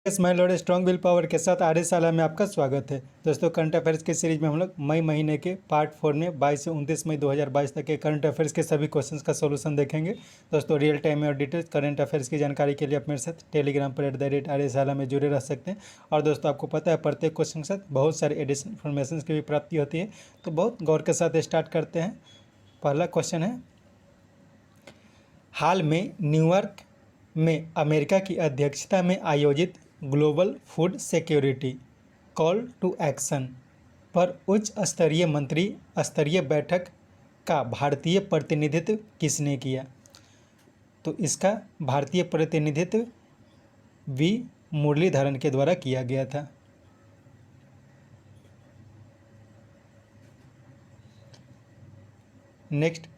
Smile और strong will power के साथ आर्य साला में आपका स्वागत है। दोस्तों, करंट अफेयर्स की सीरीज में हम लोग मई महीने के पार्ट 4 में 22 से 29 मई 2022 तक के करंट अफेयर्स के सभी क्वेश्चंस का सॉल्यूशन देखेंगे। दोस्तों, रियल टाइम में और डिटेल्स करंट अफेयर्स की जानकारी के लिए आप मेरे साथ टेलीग्राम पर @आर्य साला में जुड़े रह सकते हैं। और दोस्तों, आपको पता है प्रत्येक क्वेश्चन के साथ बहुत सारे एडिशनल इन्फॉर्मेशन की भी प्राप्ति होती है, तो बहुत गौर के साथ स्टार्ट करते हैं। पहला क्वेश्चन है, हाल में न्यूयॉर्क में अमेरिका की अध्यक्षता में आयोजित global food security call to action पर उच्च स्तरीय मंत्री स्तरीय बैठक का भारतीय प्रतिनिधित्व किसने किया? तो इसका भारतीय प्रतिनिधित्व वी मुरलीधरन के द्वारा किया गया था। नेक्स्ट,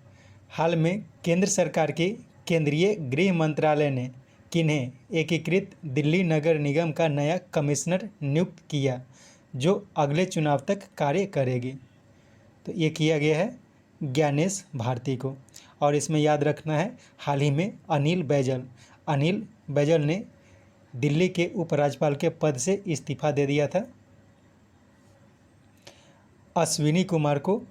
हाल में केंद्र सरकार के केंद्रीय गृह मंत्रालय ने किन्हें एकीकृत दिल्ली नगर निगम का नया कमिश्नर नियुक्त किया जो अगले चुनाव तक कार्य करेगी? तो ये किया गया है ज्ञानेश भारती को। और इसमें याद रखना है, हाल ही में अनिल बैजल ने दिल्ली के उपराज्यपाल के पद से इस्तीफा दे दिया था। अश्विनी कुमार को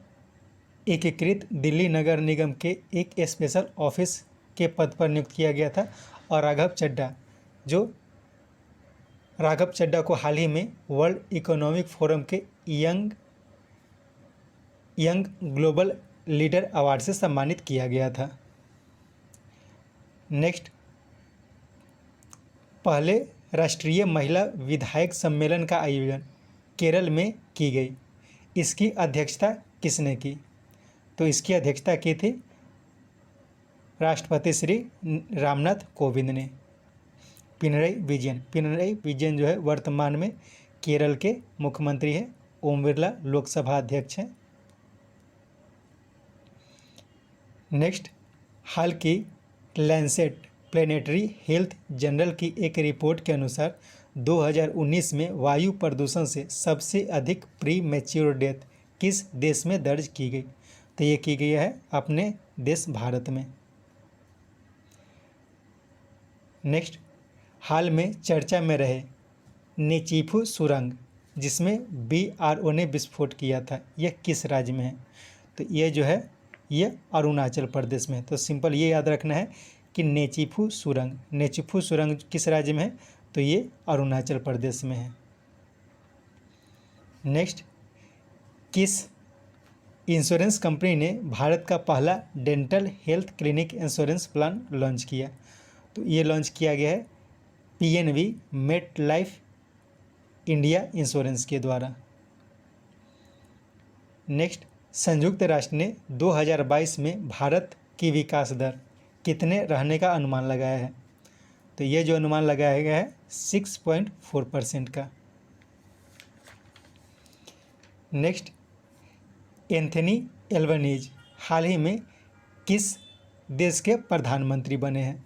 एकीकृत दिल्ली नगर निगम के एक स्पेशल ऑफिस के पद पर नियुक्त किया गया था। और राघव चड्ढा को हाल ही में वर्ल्ड इकोनॉमिक फोरम के यंग ग्लोबल लीडर अवार्ड से सम्मानित किया गया था। नेक्स्ट, पहले राष्ट्रीय महिला विधायक सम्मेलन का आयोजन केरल में की गई, इसकी अध्यक्षता किसने की? तो इसकी अध्यक्षता की थी राष्ट्रपति श्री रामनाथ कोविंद ने। पिनरई विजयन जो है वर्तमान में केरल के मुख्यमंत्री हैं। ओम बिरला लोकसभा अध्यक्ष हैं। नेक्स्ट, हाल की लैंसेट प्लेनेटरी हेल्थ जर्नल की एक रिपोर्ट के अनुसार 2019 में वायु प्रदूषण से सबसे अधिक प्री मैच्योर डेथ किस देश में दर्ज की गई? तो ये की गई है अपने देश भारत में। नेक्स्ट, हाल में चर्चा में रहे नेचीफू सुरंग जिसमें BRO ने विस्फोट किया था, यह किस राज्य में है? तो ये जो है ये अरुणाचल प्रदेश में है। तो सिंपल ये याद रखना है कि नेचीफू सुरंग किस राज्य में है? तो ये अरुणाचल प्रदेश में है। नेक्स्ट, किस इंश्योरेंस कंपनी ने भारत का पहला dental health clinic insurance plan launch किया? तो ये लॉन्च किया गया है PNB met life India insurance के द्वारा। नेक्स्ट, संयुक्त राष्ट्र ने 2022 में भारत की विकास दर कितने रहने का अनुमान लगाया है? तो ये जो अनुमान लगाया गया है 6.4% का। नेक्स्ट, एंथनी एल्बनीज हाल ही में किस देश के प्रधानमंत्री बने हैं?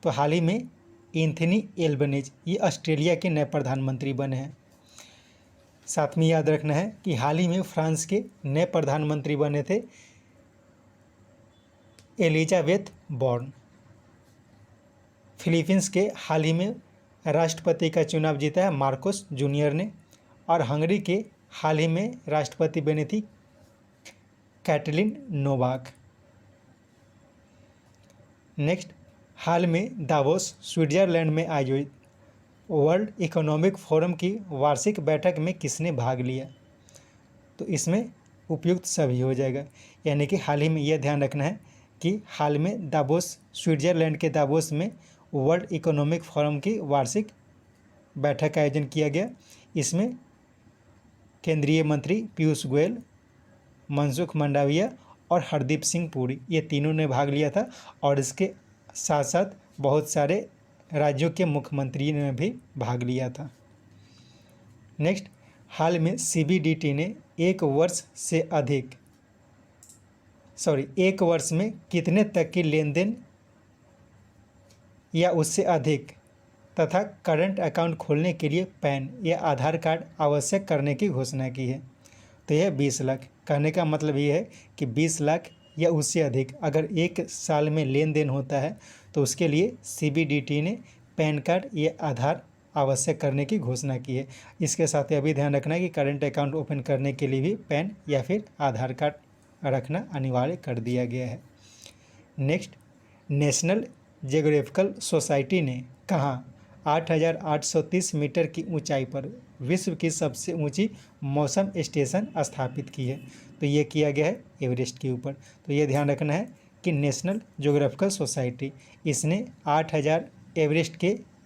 तो हाल ही में एंथनी एल्बनीज ये ऑस्ट्रेलिया के नए प्रधानमंत्री बने हैं। साथ में याद रखना है कि हाल ही में फ्रांस के नए प्रधानमंत्री बने थे एलिजाबेथ बॉर्न। फिलीपींस के हाल ही में राष्ट्रपति का चुनाव जीता है मार्कोस जूनियर ने। और हंगरी के हाल ही में राष्ट्रपति बनी थी कैटलिन नोवाक। नेक्स्ट, हाल में दावोस स्विट्जरलैंड में आयोजित वर्ल्ड इकोनॉमिक फोरम की वार्षिक बैठक में किसने भाग लिया? तो इसमें उपयुक्त सभी हो जाएगा। यानी कि हाल ही में यह ध्यान रखना है कि हाल में स्विट्जरलैंड के दावोस में वर्ल्ड इकोनॉमिक फोरम की वार्षिक बैठक का आयोजन किया गया। इसमें केंद्रीय मंत्री पीयूष गोयल, मनसुख मंडाविया और हरदीप सिंह पुरी ये तीनों ने भाग लिया था। और इसके साथ साथ बहुत सारे राज्यों के मुख्यमंत्री ने भी भाग लिया था। नेक्स्ट, हाल में CBDT ने एक वर्ष में कितने तक की लेन देन या उससे अधिक तथा करंट अकाउंट खोलने के लिए पैन या आधार कार्ड आवश्यक करने की घोषणा की है? तो यह 20 लाख। कहने का मतलब ये है कि 20 लाख या उससे अधिक अगर एक साल में लेन देन होता है तो उसके लिए CBDT ने पैन कार्ड या आधार आवश्यक करने की घोषणा की है। इसके साथ ही अभी ध्यान रखना है कि करंट अकाउंट ओपन करने के लिए भी पैन या फिर आधार कार्ड रखना अनिवार्य कर दिया गया है। नेक्स्ट, नेशनल जियोग्राफिकल सोसाइटी ने कहाँ 8,830 मीटर की ऊंचाई पर विश्व की सबसे ऊंची मौसम स्टेशन स्थापित की है? तो ये किया गया है एवरेस्ट के ऊपर। तो ये ध्यान रखना है कि नेशनल जियोग्राफिकल सोसाइटी इसने 8,000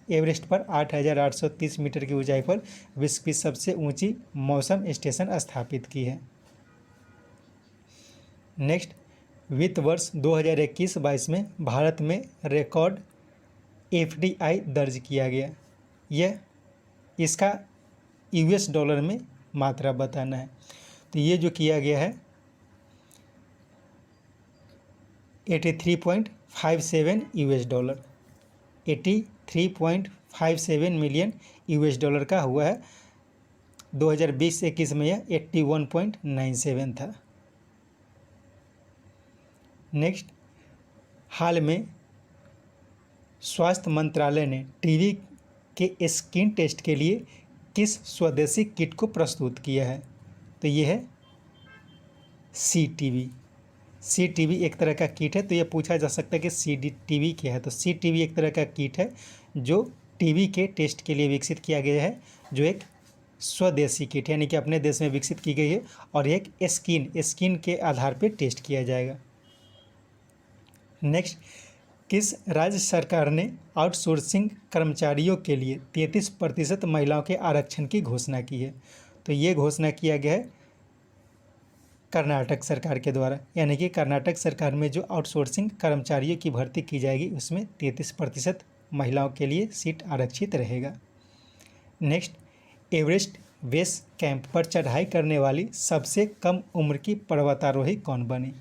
एवरेस्ट पर 8,830 मीटर की ऊंचाई पर विश्व की सबसे ऊंची मौसम स्टेशन स्थापित की है। नेक्स्ट, वित्त वर्ष 2021-22 में भारत में रिकॉर्ड एफडीआई दर्ज किया गया। यह इसका यूएस डॉलर में मात्रा बताना है। तो ये जो किया गया है 83.57 US dollar, 83.57 million US dollar का हुआ है। 2020-21 में यह 81.97 था। नेक्स्ट, हाल में स्वास्थ्य मंत्रालय ने टीबी के स्क्रीन टेस्ट के लिए किस स्वदेशी किट को प्रस्तुत किया है? तो ये है CTV। CTV एक तरह का किट है। तो ये पूछा जा सकता है कि CTV क्या है? तो CTV एक तरह का किट है जो टीबी के टेस्ट के लिए विकसित किया गया है, जो एक स्वदेशी किट यानी कि अपने देश में विकसित की गई है और एक स्किन के आधार पर टेस्ट किया जाएगा। नेक्स्ट, किस राज्य सरकार ने आउटसोर्सिंग कर्मचारियों के लिए 33% महिलाओं के आरक्षण की घोषणा की है? तो ये घोषणा किया गया है कर्नाटक सरकार के द्वारा, यानी कि कर्नाटक सरकार में जो आउटसोर्सिंग कर्मचारियों की भर्ती की जाएगी उसमें 33% महिलाओं के लिए सीट आरक्षित रहेगा। नेक्स्ट, एवरेस्ट बेस कैंप पर चढ़ाई करने वाली सबसे कम उम्र की पर्वतारोही कौन बनी?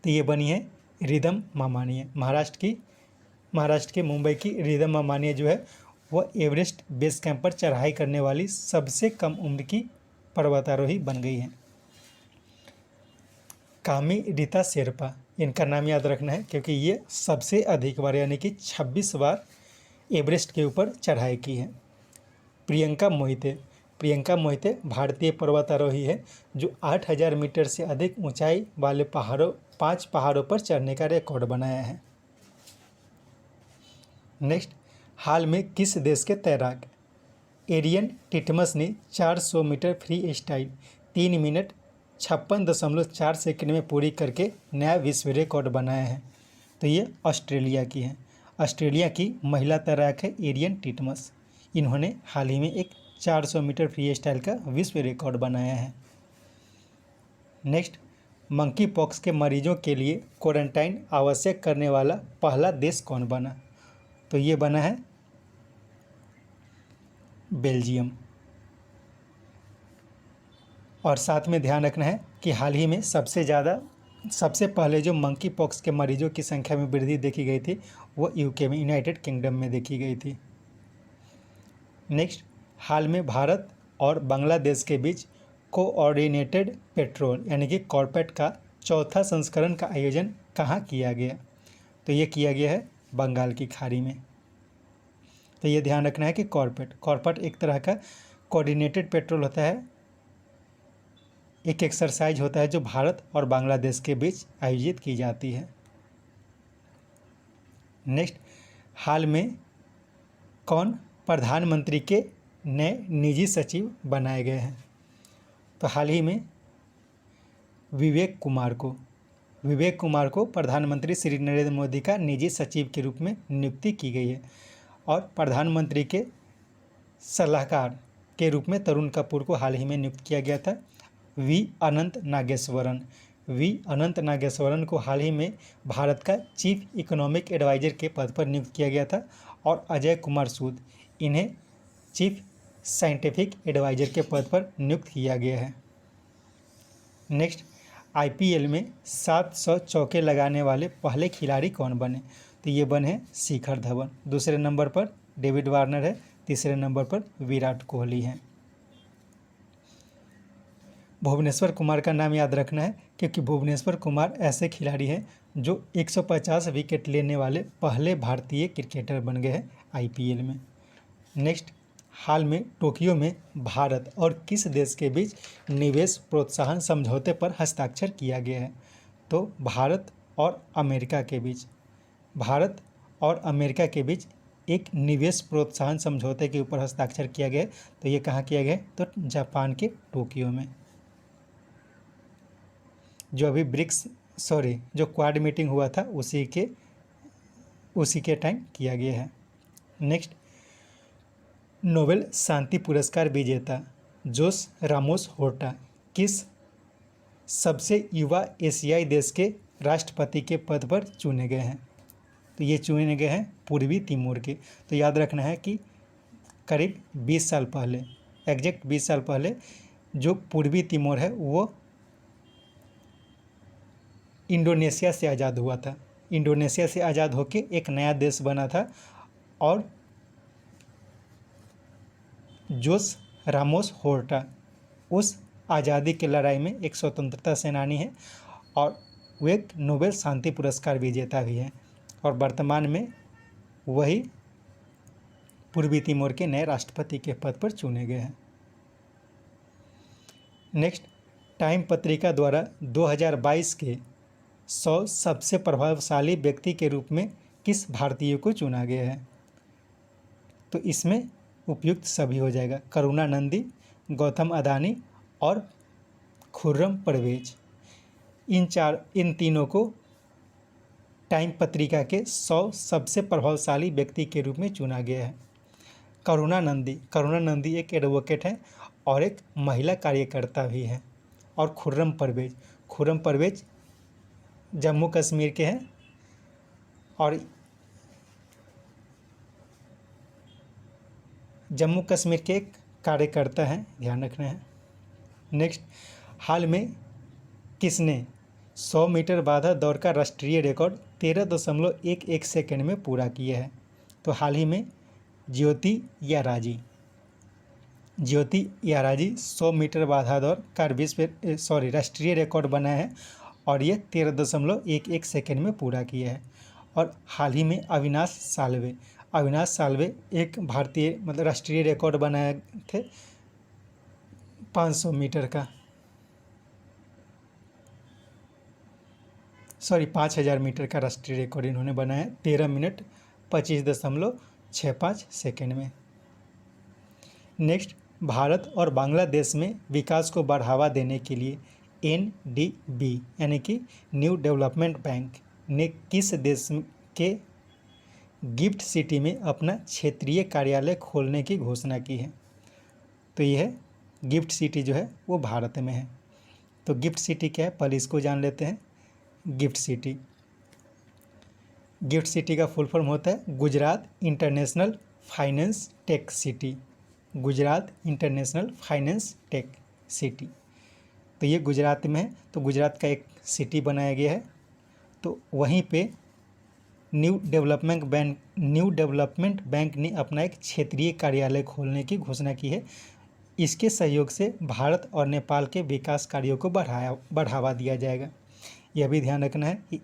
तो ये बनी है रिदम मामानिया। महाराष्ट्र के मुंबई की रिदम मामानिया जो है वह एवरेस्ट बेस कैंप पर चढ़ाई करने वाली सबसे कम उम्र की पर्वतारोही बन गई है। कामी रीता शेरपा, इनका नाम याद रखना है क्योंकि ये सबसे अधिक बार यानी कि 26 बार एवरेस्ट के ऊपर चढ़ाई की है। प्रियंका मोहिते भारतीय पर्वतारोही है जो 8,000 मीटर से अधिक ऊंचाई वाले 5 पहाड़ों पर चढ़ने का रिकॉर्ड बनाया है। नेक्स्ट, हाल में किस देश के तैराक एरियन टिटमस ने 400 metre freestyle 3 minute 56.4 second में पूरी करके नया विश्व रिकॉर्ड बनाया है? तो ये ऑस्ट्रेलिया की है। ऑस्ट्रेलिया की महिला तैराक है एरियन टिटमस। इन्होंने हाल ही में एक 400 मीटर फ्री स्टाइल का विश्व रिकॉर्ड बनाया है। नेक्स्ट, मंकी पॉक्स के मरीजों के लिए क्वारंटाइन आवश्यक करने वाला पहला देश कौन बना? तो ये बना है बेल्जियम। और साथ में ध्यान रखना है कि हाल ही में सबसे पहले जो मंकी पॉक्स के मरीजों की संख्या में वृद्धि देखी गई थी वो यूके में, यूनाइटेड किंगडम में देखी गई थी। नेक्स्ट, हाल में भारत और बांग्लादेश के बीच कोऑर्डिनेटेड पेट्रोल यानी कि कॉर्पेट का चौथा संस्करण का आयोजन कहाँ किया गया? तो ये किया गया है बंगाल की खाड़ी में। तो ये ध्यान रखना है कि कॉर्पेट एक तरह का कोऑर्डिनेटेड पेट्रोल होता है, एक एक्सरसाइज होता है जो भारत और बांग्लादेश के बीच आयोजित की जाती है। नेक्स्ट, हाल में कौन प्रधानमंत्री के नए निजी सचिव बनाए गए हैं? तो हाल ही में विवेक कुमार को प्रधानमंत्री श्री नरेंद्र मोदी का निजी सचिव के रूप में नियुक्ति की गई है और प्रधानमंत्री के सलाहकार के रूप में तरुण कपूर को हाल ही में नियुक्त किया गया था। वी अनंत नागेश्वरन को हाल ही में भारत का चीफ इकोनॉमिक एडवाइजर के पद पर नियुक्त किया गया था और अजय कुमार सूद इन्हें चीफ साइंटिफिक एडवाइजर के पद पर नियुक्त किया गया है। नेक्स्ट, आईपीएल में 700 चौके लगाने वाले पहले खिलाड़ी कौन बने? तो ये बने शिखर धवन। दूसरे नंबर पर डेविड वार्नर है, तीसरे नंबर पर विराट कोहली हैं। भुवनेश्वर कुमार का नाम याद रखना है क्योंकि भुवनेश्वर कुमार ऐसे खिलाड़ी हैं जो 150 विकेट लेने वाले पहले भारतीय क्रिकेटर बन गए हैं आईपीएल में। नेक्स्ट, हाल में टोक्यो में भारत और किस देश के बीच निवेश प्रोत्साहन समझौते पर हस्ताक्षर किया गया है? तो भारत और अमेरिका के बीच, भारत और अमेरिका के बीच एक निवेश प्रोत्साहन समझौते के ऊपर हस्ताक्षर किया गया है। तो ये कहाँ किया गया है? तो जापान के टोक्यो में। जो अभी जो क्वाड मीटिंग हुआ था उसी के टाइम किया गया है। नेक्स्ट, नोबेल शांति पुरस्कार विजेता जोस रामोस होर्टा किस सबसे युवा एशियाई देश के राष्ट्रपति के पद पर चुने गए हैं? तो ये चुने गए हैं पूर्वी तिमोर के। तो याद रखना है कि करीब 20 साल पहले, एग्जैक्ट 20 साल पहले जो पूर्वी तिमोर है वो इंडोनेशिया से आज़ाद हुआ था। इंडोनेशिया से आज़ाद होकर एक नया देश बना था और जोस रामोस होर्टा उस आज़ादी की लड़ाई में एक स्वतंत्रता सेनानी है और वे एक नोबेल शांति पुरस्कार विजेता भी हैं और वर्तमान में वही पूर्वी तिमोर के नए राष्ट्रपति के पद पर चुने गए हैं। नेक्स्ट, टाइम पत्रिका द्वारा 2022 के 100 सबसे प्रभावशाली व्यक्ति के रूप में किस भारतीय को चुना गया है? तो इसमें उपयुक्त सभी हो जाएगा, करुणानंदी, गौतम अदानी और खुर्रम परवेज। इन तीनों को टाइम पत्रिका के 100 सबसे प्रभावशाली व्यक्ति के रूप में चुना गया है। करुणानंदी एक एडवोकेट है और एक महिला कार्यकर्ता भी है। और खुर्रम परवेज जम्मू कश्मीर के हैं और जम्मू कश्मीर के एक कार्यकर्ता हैं, ध्यान रखना है। नेक्स्ट, हाल में किसने 100 मीटर बाधा दौड़ का राष्ट्रीय रिकॉर्ड 13.11 सेकंड में पूरा किया है? तो हाल ही में ज्योति याराजी 100 मीटर बाधा दौड़ का राष्ट्रीय रिकॉर्ड बनाया है और ये 13.11 सेकंड में पूरा किया है। और हाल ही में अविनाश साल्वे एक भारतीय राष्ट्रीय रिकॉर्ड बनाए थे 500 मीटर का 5000 मीटर का राष्ट्रीय रिकॉर्ड इन्होंने बनाया 13 मिनट 25.65 सेकेंड में। नेक्स्ट, भारत और बांग्लादेश में विकास को बढ़ावा देने के लिए NDB यानी कि न्यू डेवलपमेंट बैंक ने किस देश के गिफ्ट सिटी में अपना क्षेत्रीय कार्यालय खोलने की घोषणा की है? तो यह गिफ्ट सिटी जो है वो भारत में है। तो गिफ्ट सिटी क्या है, पहले इसको जान लेते हैं। गिफ्ट सिटी का फुल फॉर्म होता है Gujarat international finance tech city. Gujarat international finance tech city, तो ये गुजरात में है। तो गुजरात का एक सिटी बनाया गया है। तो वहीं पे न्यू डेवलपमेंट बैंक ने अपना एक क्षेत्रीय कार्यालय खोलने की घोषणा की है। इसके सहयोग से भारत और नेपाल के विकास कार्यों को बढ़ावा दिया जाएगा। यह भी ध्यान रखना है कि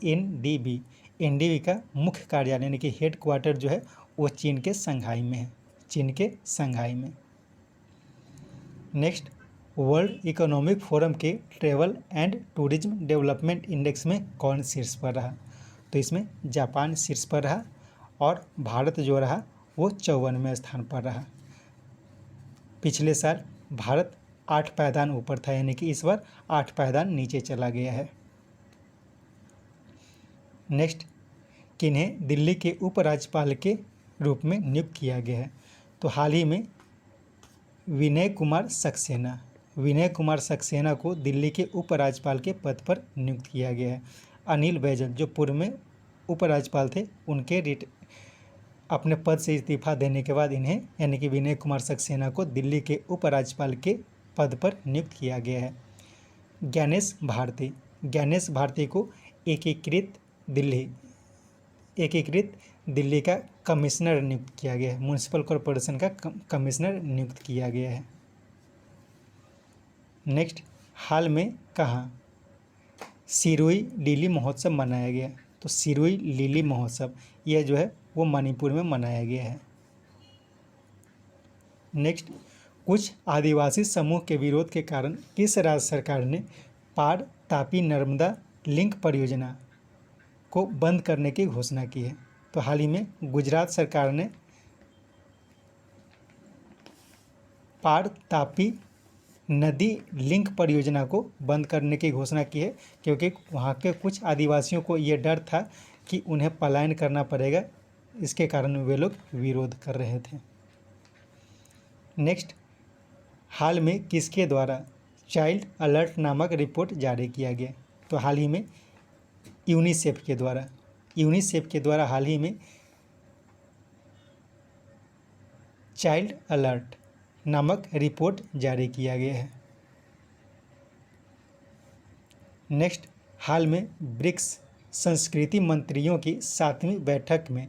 एनडीबी का मुख्य कार्यालय यानी कि हेड क्वार्टर जो है वो चीन के संघाई में। नेक्स्ट, वर्ल्ड इकोनॉमिक फोरम के travel and tourism development index में कौन शीर्ष पर रहा? तो इसमें जापान शीर्ष पर रहा और भारत जो रहा वो 54वें स्थान पर रहा। पिछले साल भारत 8 पायदान ऊपर था, यानी कि इस बार 8 पायदान नीचे चला गया है। नेक्स्ट, किन्हें दिल्ली के उपराज्यपाल के रूप में नियुक्त किया गया है? तो हाल ही में विनय कुमार सक्सेना को दिल्ली के उपराज्यपाल के पद पर नियुक्त किया गया है। अनिल बैजल जो पूर्व में उपराज्यपाल थे, उनके अपने पद से इस्तीफा देने के बाद इन्हें यानी कि विनय कुमार सक्सेना को दिल्ली के उपराज्यपाल के पद पर नियुक्त किया गया है। ज्ञानेश भारती को एकीकृत दिल्ली का कमिश्नर नियुक्त किया गया है। म्युनिसिपल कॉरपोरेशन का कमिश्नर नियुक्त किया गया है। नेक्स्ट, हाल में कहाँ सिरोही डीली महोत्सव मनाया गया? तो सिरोही लिली महोत्सव यह जो है वो मणिपुर में मनाया गया है। नेक्स्ट, कुछ आदिवासी समूह के विरोध के कारण किस राज्य सरकार ने पार तापी नर्मदा लिंक परियोजना को बंद करने की घोषणा की है? तो हाल ही में गुजरात सरकार ने पार तापी नदी लिंक परियोजना को बंद करने की घोषणा की है, क्योंकि वहाँ के कुछ आदिवासियों को ये डर था कि उन्हें पलायन करना पड़ेगा, इसके कारण वे लोग विरोध कर रहे थे। नेक्स्ट, हाल में किसके द्वारा चाइल्ड अलर्ट नामक रिपोर्ट जारी किया गया? तो हाल ही में यूनिसेफ के द्वारा हाल ही में चाइल्ड अलर्ट नामक रिपोर्ट जारी किया गया है। नेक्स्ट, हाल में ब्रिक्स संस्कृति मंत्रियों की 7वीं बैठक में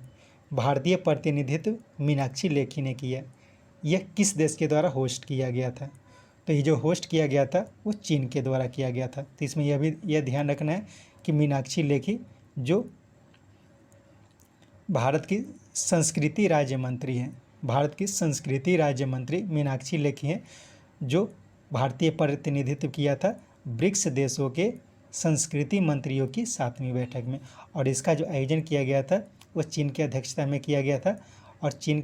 भारतीय प्रतिनिधित्व मीनाक्षी लेखी ने किया। यह किस देश के द्वारा होस्ट किया गया था? तो ये जो होस्ट किया गया था वो चीन के द्वारा किया गया था। तो इसमें यह ध्यान रखना है कि मीनाक्षी लेखी जो भारत की संस्कृति राज्य मंत्री हैं, भारत की संस्कृति राज्य मंत्री मीनाक्षी लेखी हैं, जो भारतीय प्रतिनिधित्व किया था ब्रिक्स देशों के संस्कृति मंत्रियों की 7वीं बैठक में। और इसका जो आयोजन किया गया था वो चीन की अध्यक्षता में किया गया था, और चीन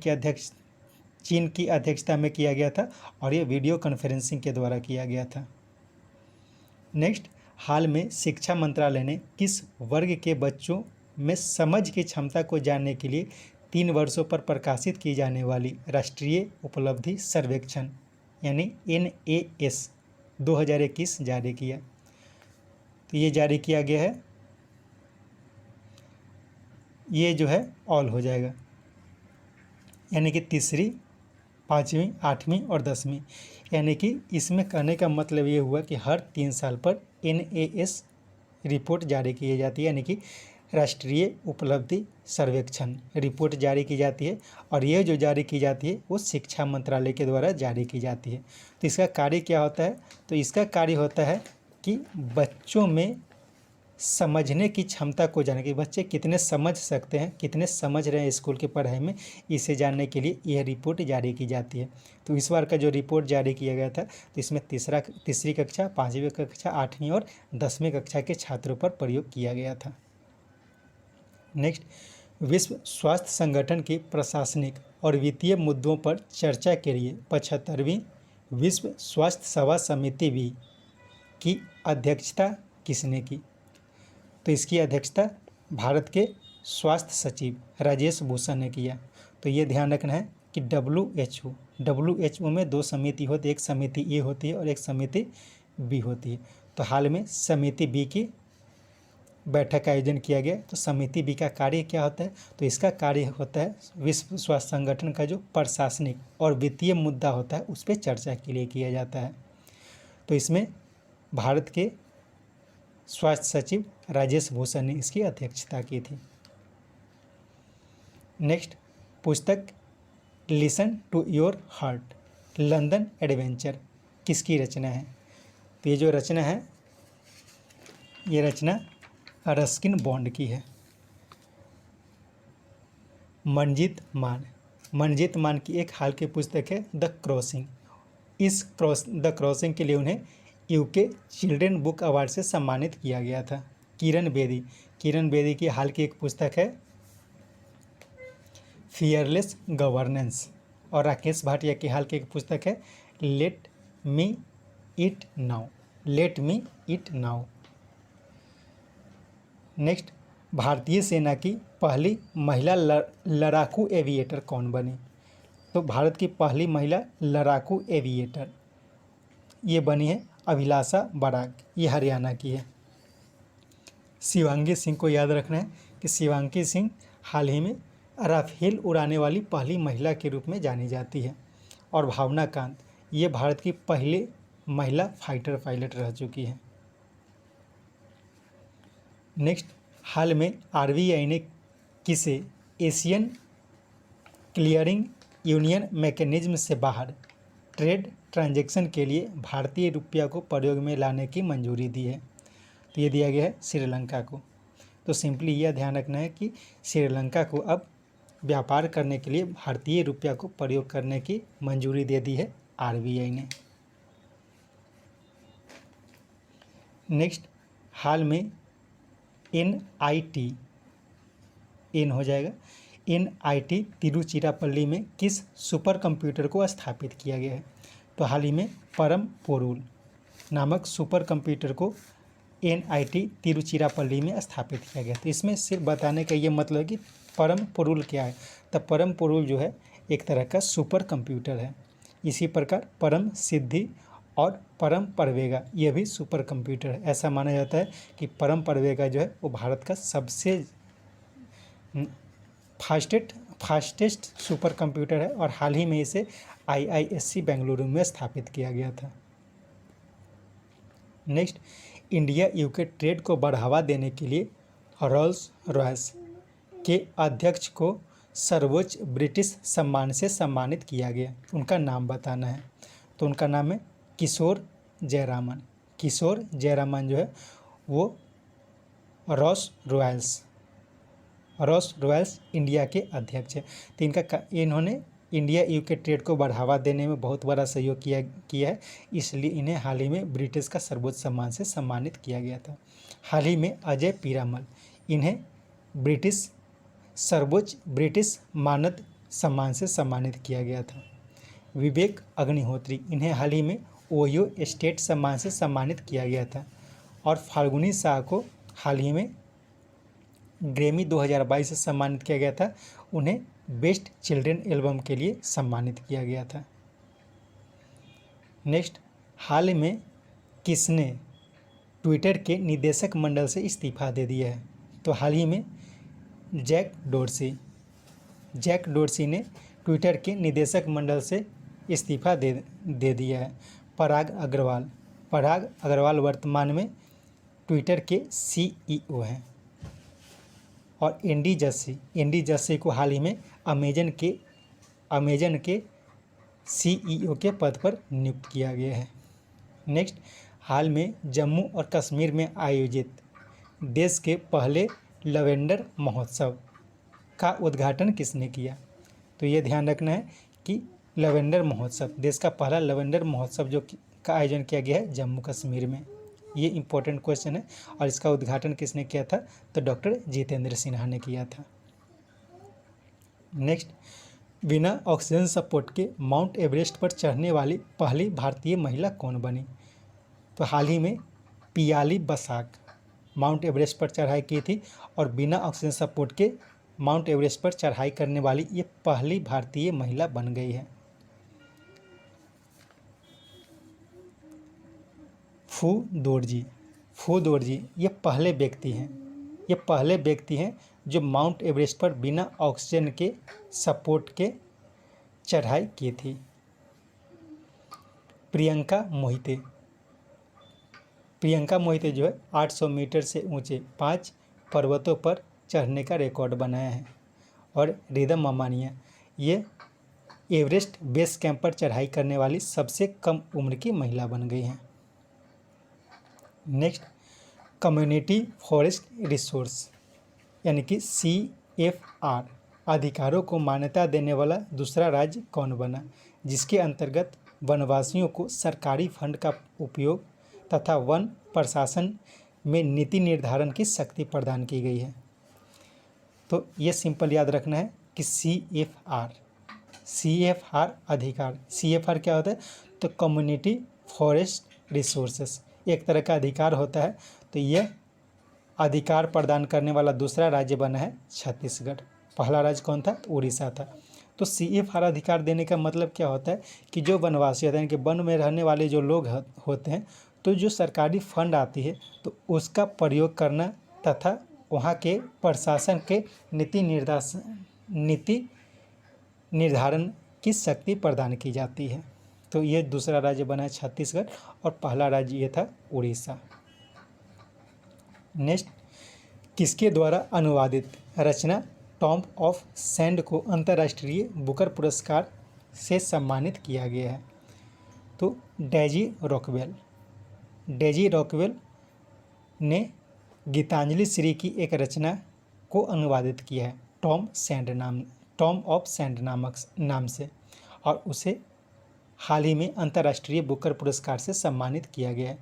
की अध्यक्षता में किया गया था, और ये वीडियो कॉन्फ्रेंसिंग के द्वारा किया गया था। नेक्स्ट, हाल में शिक्षा मंत्रालय ने किस वर्ग के बच्चों में समझ की क्षमता को जानने के लिए 3 वर्षों पर प्रकाशित की जाने वाली राष्ट्रीय उपलब्धि सर्वेक्षण यानी NAS 2021 जारी किया? तो ये जारी किया गया है, ये जो है ऑल हो जाएगा, यानी कि तीसरी, 5वीं, 8वीं और 10वीं। यानी कि इसमें कहने का मतलब ये हुआ कि हर 3 साल पर NAS रिपोर्ट जारी की जाती है, यानी कि राष्ट्रीय उपलब्धि सर्वेक्षण रिपोर्ट जारी की जाती है, और ये जो जारी की जाती है वो शिक्षा मंत्रालय के द्वारा जारी की जाती है। तो इसका कार्य क्या होता है? तो इसका कार्य होता है कि बच्चों में समझने की क्षमता को जानने की, बच्चे कितने समझ सकते हैं, कितने समझ रहे हैं स्कूल की पढ़ाई में, इसे जानने के लिए यह रिपोर्ट जारी की जाती है। तो इस बार का जो रिपोर्ट जारी किया गया था तो इसमें तीसरी कक्षा, 5वीं कक्षा, 8वीं और 10वीं कक्षा के छात्रों पर प्रयोग किया गया था। नेक्स्ट, विश्व स्वास्थ्य संगठन की प्रशासनिक और वित्तीय मुद्दों पर चर्चा के लिए 75वीं विश्व स्वास्थ्य सभा समिति भी की अध्यक्षता किसने की? तो इसकी अध्यक्षता भारत के स्वास्थ्य सचिव राजेश भूषण ने किया। तो ये ध्यान रखना है कि WHO में 2 समिति होती है, एक समिति ए होती है और एक समिति बी होती है। तो हाल में समिति बी की बैठक का आयोजन किया गया। तो समिति बी का कार्य क्या होता है? तो इसका कार्य होता है विश्व स्वास्थ्य संगठन का जो प्रशासनिक और वित्तीय मुद्दा होता है उस पर चर्चा के लिए किया जाता है। तो इसमें भारत के स्वास्थ्य सचिव राजेश भूषण ने इसकी अध्यक्षता की थी। नेक्स्ट, पुस्तक listen to your heart London adventure किसकी रचना है? तो ये जो रचना है ये रचना रस्किन बॉन्ड की है। मनजीत मान की एक हाल की पुस्तक है द क्रॉसिंग। द क्रॉसिंग के लिए उन्हें UK चिल्ड्रेन बुक अवार्ड से सम्मानित किया गया था। किरण बेदी की हाल की एक पुस्तक है फियरलेस गवर्नेंस, और राकेश भाटिया की हाल की एक पुस्तक है let me it now. Next, भारतीय सेना की पहली महिला लड़ाकू एविएटर कौन बनी? तो भारत की पहली महिला लड़ाकू एविएटर ये बनी है अभिलाषा बराक, ये हरियाणा की है। शिवांगी सिंह को याद रखना है कि शिवांगी सिंह हाल ही में राफेल उड़ाने वाली पहली महिला के रूप में जानी जाती है। और भावना कांत ये भारत की पहली महिला फाइटर पायलट रह चुकी है। नेक्स्ट, हाल में RBI ने किसे एशियन क्लियरिंग यूनियन मैकेनिज्म से बाहर ट्रेड ट्रांजैक्शन के लिए भारतीय रुपया को प्रयोग में लाने की मंजूरी दी है? तो ये दिया गया है श्रीलंका को। तो सिंपली यह ध्यान रखना है कि श्रीलंका को अब व्यापार करने के लिए भारतीय रुपया को प्रयोग करने की मंजूरी दे दी है आरबीआई ने। नेक्स्ट, हाल में एनआईटी इन हो जाएगा एनआईटी तिरुचिरापल्ली में किस सुपर कंप्यूटर को स्थापित किया गया है? तो हाल ही में परम पोरुल नामक सुपर कंप्यूटर को एनआईटी तिरुचिरापल्ली में स्थापित किया गया। तो इसमें सिर्फ बताने का ये मतलब है कि परम पोरुल क्या है। तो परम पोरुल जो है एक तरह का सुपर कंप्यूटर है। इसी प्रकार परम सिद्धि और परम परवेगा ये भी सुपर कंप्यूटर है। ऐसा माना जाता है कि परम परवेगा जो है वो भारत का सबसे फास्टेस्ट सुपर कंप्यूटर है और हाल ही में इसे आईआईएससी बेंगलुरु में स्थापित किया गया था। नेक्स्ट, इंडिया यूके ट्रेड को बढ़ावा देने के लिए रोल्स रॉयस के अध्यक्ष को सर्वोच्च ब्रिटिश सम्मान से सम्मानित किया गया। उनका नाम बताना है। तो उनका नाम है किशोर जयरामन। किशोर जयरामन जो है वो रोल्स रॉयस इंडिया के अध्यक्ष है। तो इन्होंने इंडिया यूके ट्रेड को बढ़ावा देने में बहुत बड़ा सहयोग किया है, इसलिए इन्हें हाल ही में ब्रिटिश का सर्वोच्च सम्मान से सम्मानित किया गया था। हाल ही में अजय पीरामल इन्हें सर्वोच्च ब्रिटिश मानद सम्मान से सम्मानित किया गया था। विवेक अग्निहोत्री इन्हें हाल ही में ओयो स्टेट सम्मान से सम्मानित किया गया था। और फाल्गुनी शाह को हाल ही में ग्रैमी 2022 से सम्मानित किया गया था। उन्हें बेस्ट चिल्ड्रन एल्बम के लिए सम्मानित किया गया था। नेक्स्ट, हाल में किसने ट्विटर के निदेशक मंडल से इस्तीफा दे दिया है? तो हाल ही में जैक डोर्सी ने ट्विटर के निदेशक मंडल से इस्तीफा दे दिया है। पराग अग्रवाल वर्तमान में ट्विटर के सीईओ हैं। और एंडी जस्सी को हाल ही में अमेजन के सीईओ के पद पर नियुक्त किया गया है। नेक्स्ट, हाल में जम्मू और कश्मीर में आयोजित देश के पहले लवेंडर महोत्सव का उद्घाटन किसने किया? तो ये ध्यान रखना है कि लवेंडर महोत्सव, देश का पहला लवेंडर महोत्सव का आयोजन किया गया है जम्मू कश्मीर में। ये इंपॉर्टेंट क्वेश्चन है। और इसका उद्घाटन किसने किया था? तो डॉक्टर जितेंद्र सिन्हा ने किया था। नेक्स्ट, बिना ऑक्सीजन सपोर्ट के माउंट एवरेस्ट पर चढ़ने वाली पहली भारतीय महिला कौन बनी? तो हाल ही में पियाली बसाक माउंट एवरेस्ट पर चढ़ाई की थी और बिना ऑक्सीजन सपोर्ट के माउंट एवरेस्ट पर चढ़ाई करने वाली ये पहली भारतीय महिला बन गई है। फू दोरजी ये पहले व्यक्ति हैं जो माउंट एवरेस्ट पर बिना ऑक्सीजन के सपोर्ट के चढ़ाई की थी। प्रियंका मोहिते जो है 800 मीटर से ऊंचे 5 पर्वतों पर चढ़ने का रिकॉर्ड बनाया है। और रिदम ममानिया ये एवरेस्ट बेस कैंप पर चढ़ाई करने वाली सबसे कम उम्र की महिला बन गई हैं। नेक्स्ट, कम्युनिटी फॉरेस्ट रिसोर्स यानी कि CFR अधिकारों को मान्यता देने वाला दूसरा राज्य कौन बना, जिसके अंतर्गत वनवासियों को सरकारी फंड का उपयोग तथा वन प्रशासन में नीति निर्धारण की शक्ति प्रदान की गई है? तो ये सिंपल याद रखना है कि CFR अधिकार। CFR क्या होता है? तो कम्युनिटी फॉरेस्ट रिसोर्सेस एक तरह का अधिकार होता है। तो यह अधिकार प्रदान करने वाला दूसरा राज्य बना है छत्तीसगढ़। पहला राज्य कौन था? तो उड़ीसा था। तो CFR अधिकार देने का मतलब क्या होता है कि जो वनवासी होते हैं कि वन में रहने वाले जो लोग होते हैं, तो जो सरकारी फंड आती है तो उसका प्रयोग करना तथा वहाँ के प्रशासन के नीति निर्धारण की शक्ति प्रदान की जाती है। तो ये दूसरा राज्य बना है छत्तीसगढ़ और पहला राज्य ये था उड़ीसा। नेक्स्ट, किसके द्वारा अनुवादित रचना टॉम्ब ऑफ सैंड को अंतर्राष्ट्रीय बुकर पुरस्कार से सम्मानित किया गया है? तो डेजी रॉकवेल ने गीतांजलि श्री की एक रचना को अनुवादित किया है टॉम ऑफ सैंड नाम से, और उसे हाल ही में अंतर्राष्ट्रीय बुकर पुरस्कार से सम्मानित किया गया है।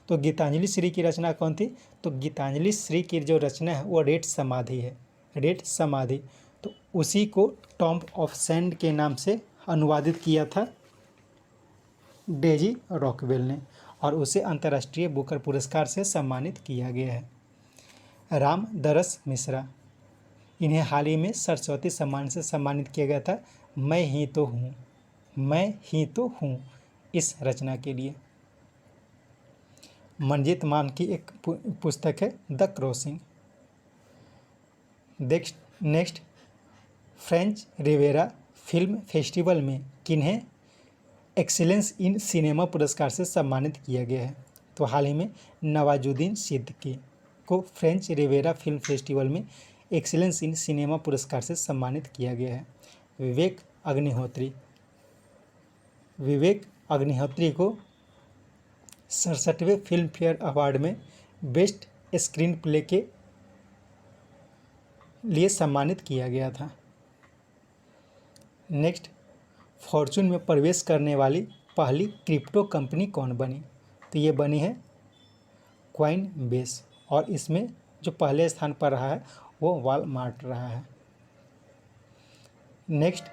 तो गीतांजलि श्री की रचना कौन थी? तो गीतांजलि श्री की जो रचना है वो रेड समाधि है, रेड समाधि। तो उसी को टॉम ऑफ सैंड के नाम से अनुवादित किया था डेजी रॉकवेल ने, और उसे अंतर्राष्ट्रीय बुकर पुरस्कार से सम्मानित किया गया है। राम दरस मिश्रा, इन्हें हाल ही में सरस्वती सम्मान से सम्मानित किया गया था मैं ही तो हूँ इस रचना के लिए। मंजीत मान की एक पुस्तक है the crossing. Next French Riviera film festival में किन्हें एक्सीलेंस इन सिनेमा पुरस्कार से सम्मानित किया गया है? तो हाल ही में नवाजुद्दीन सिद्दीकी को फ्रेंच रिवेरा फिल्म फेस्टिवल में एक्सीलेंस इन सिनेमा पुरस्कार से सम्मानित किया गया है। विवेक अग्निहोत्री को 67वें फिल्म फेयर अवार्ड में बेस्ट स्क्रीन प्ले के लिए सम्मानित किया गया था। नेक्स्ट, फॉर्चून में प्रवेश करने वाली पहली क्रिप्टो कंपनी कौन बनी? तो ये बनी है कॉइनबेस, और इसमें जो पहले स्थान पर रहा है वो वॉलमार्ट रहा है। नेक्स्ट,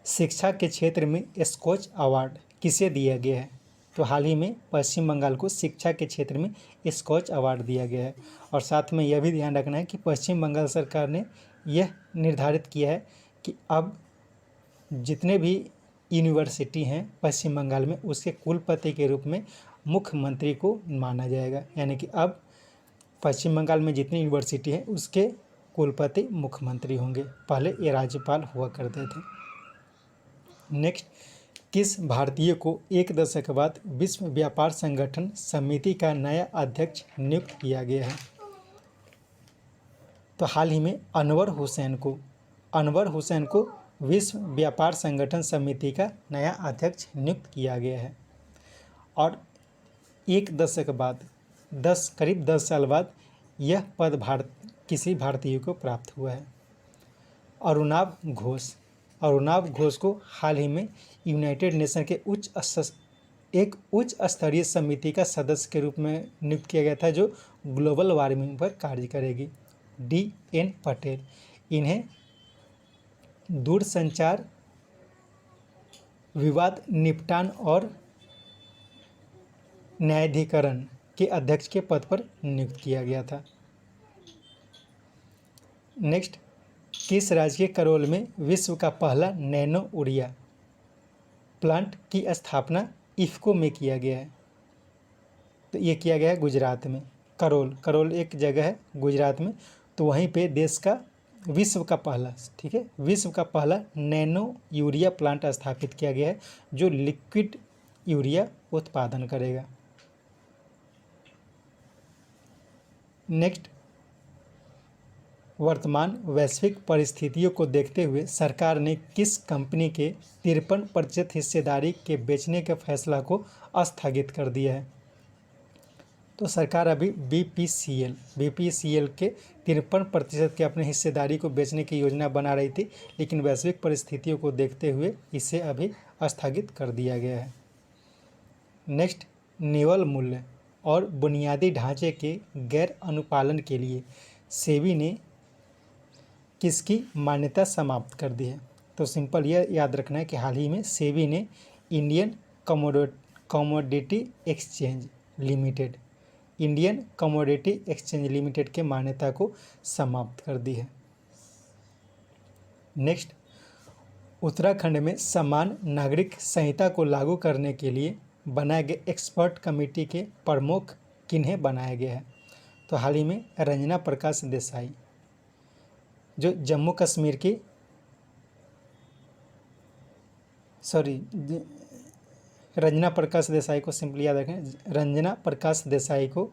शिक्षा के क्षेत्र में स्कॉच अवार्ड किसे दिया गया है? तो हाल ही में पश्चिम बंगाल को शिक्षा के क्षेत्र में स्कॉच अवार्ड दिया गया है। और साथ में यह भी ध्यान रखना है कि पश्चिम बंगाल सरकार ने यह निर्धारित किया है कि अब जितने भी यूनिवर्सिटी हैं पश्चिम बंगाल में, उसके कुलपति के रूप में मुख्यमंत्री को माना जाएगा। यानी कि अब पश्चिम बंगाल में जितनी यूनिवर्सिटी है उसके कुलपति मुख्यमंत्री होंगे, पहले ये राज्यपाल हुआ करते थे। नेक्स्ट, किस भारतीय को एक दशक बाद विश्व व्यापार संगठन समिति का नया अध्यक्ष नियुक्त किया गया है? तो हाल ही में अनवर हुसैन को विश्व व्यापार संगठन समिति का नया अध्यक्ष नियुक्त किया गया है। और एक दशक बाद करीब 10 साल बाद यह पद किसी भारतीय को प्राप्त हुआ है। अरुणाव घोष को हाल ही में यूनाइटेड नेशन के उच्च स्तरीय समिति का सदस्य के रूप में नियुक्त किया गया था जो ग्लोबल वार्मिंग पर कार्य करेगी। DN पटेल, इन्हें दूरसंचार विवाद निपटान और न्यायाधिकरण के अध्यक्ष के पद पर नियुक्त किया गया था। नेक्स्ट, किस राज्य के करौल में विश्व का पहला नैनो यूरिया प्लांट की स्थापना इफ्को में किया गया है? तो ये किया गया है गुजरात में। करौल एक जगह है गुजरात में, तो वहीं पे विश्व का पहला नैनो यूरिया प्लांट स्थापित किया गया है जो लिक्विड यूरिया उत्पादन करेगा। नेक्स्ट, वर्तमान वैश्विक परिस्थितियों को देखते हुए सरकार ने किस कंपनी के 53% हिस्सेदारी के बेचने के फैसला को स्थगित कर दिया है? तो सरकार अभी BPCL के 53% के अपने हिस्सेदारी को बेचने की योजना बना रही थी, लेकिन वैश्विक परिस्थितियों को देखते हुए इसे अभी स्थगित कर दिया गया है। नेक्स्ट, निवल मूल्य और बुनियादी ढांचे के गैर अनुपालन के लिए सेबी ने किसकी मान्यता समाप्त कर दी है? तो सिंपल यह याद रखना है कि हाल ही में सेबी ने इंडियन कमोडिटी एक्सचेंज लिमिटेड के मान्यता को समाप्त कर दी है। नेक्स्ट, उत्तराखंड में समान नागरिक संहिता को लागू करने के लिए बनाए गए एक्सपर्ट कमेटी के प्रमुख किन्हें बनाया गया है? तो हाल ही में रंजना प्रकाश देसाई, जो जम्मू कश्मीर की रंजना प्रकाश देसाई को सिंपली याद रखें। रंजना प्रकाश देसाई को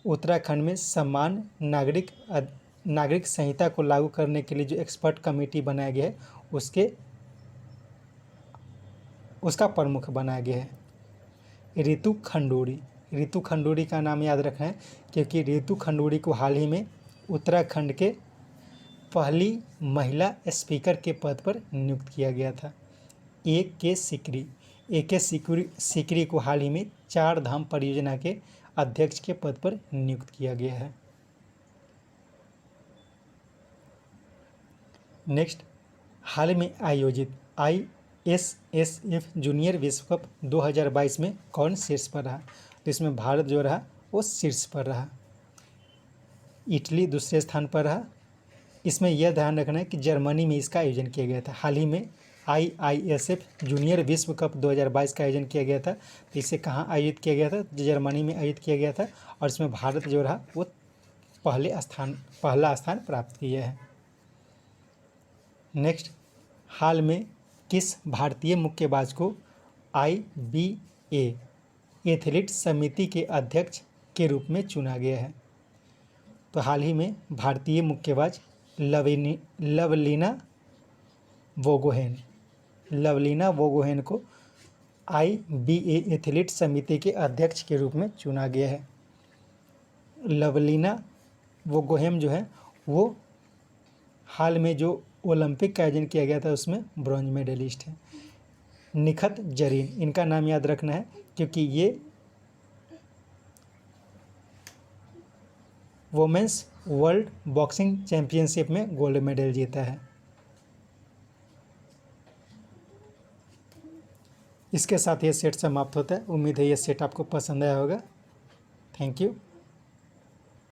उत्तराखंड में समान नागरिक संहिता को लागू करने के लिए जो एक्सपर्ट कमेटी बनाया गया है उसका प्रमुख बनाया गया है। रितु खंडूरी, रितु खंडूरी का नाम याद रखना है, क्योंकि रितु खंडूरी को हाल ही में उत्तराखंड के पहली महिला स्पीकर के पद पर नियुक्त किया गया था। ए के सीकरी को हाल ही में 4 धाम परियोजना के अध्यक्ष के पद पर नियुक्त किया गया है। नेक्स्ट, हाल में आयोजित ISSF जूनियर विश्व कप 2022 में कौन शीर्ष पर रहा? तो इसमें भारत जो रहा वो शीर्ष पर रहा, इटली दूसरे स्थान पर रहा। इसमें यह ध्यान रखना है कि जर्मनी में इसका आयोजन किया गया था। हाल ही में IISF जूनियर विश्व कप 2022 का आयोजन किया गया था। तो इसे कहाँ आयोजित किया गया था? जर्मनी में आयोजित किया गया था, और इसमें भारत जो रहा वो पहला स्थान प्राप्त किया है। नेक्स्ट, हाल में किस भारतीय मुक्केबाज को IBA एथलीट समिति के अध्यक्ष के रूप में चुना गया है? तो हाल ही में भारतीय मुक्केबाज लवलीना वोगोहेन को IBA एथलीट समिति के अध्यक्ष के रूप में चुना गया है। लवलीना वोगोहेन जो है वो हाल में जो ओलंपिक का आयोजन किया गया था उसमें ब्रॉन्ज मेडलिस्ट है। निखत जरीन, इनका नाम याद रखना है, क्योंकि ये वुमेन्स वर्ल्ड बॉक्सिंग चैंपियनशिप में गोल्ड मेडल जीता है। इसके साथ ये सेट समाप्त होता है। उम्मीद है ये सेट आपको पसंद आया होगा। Thank you.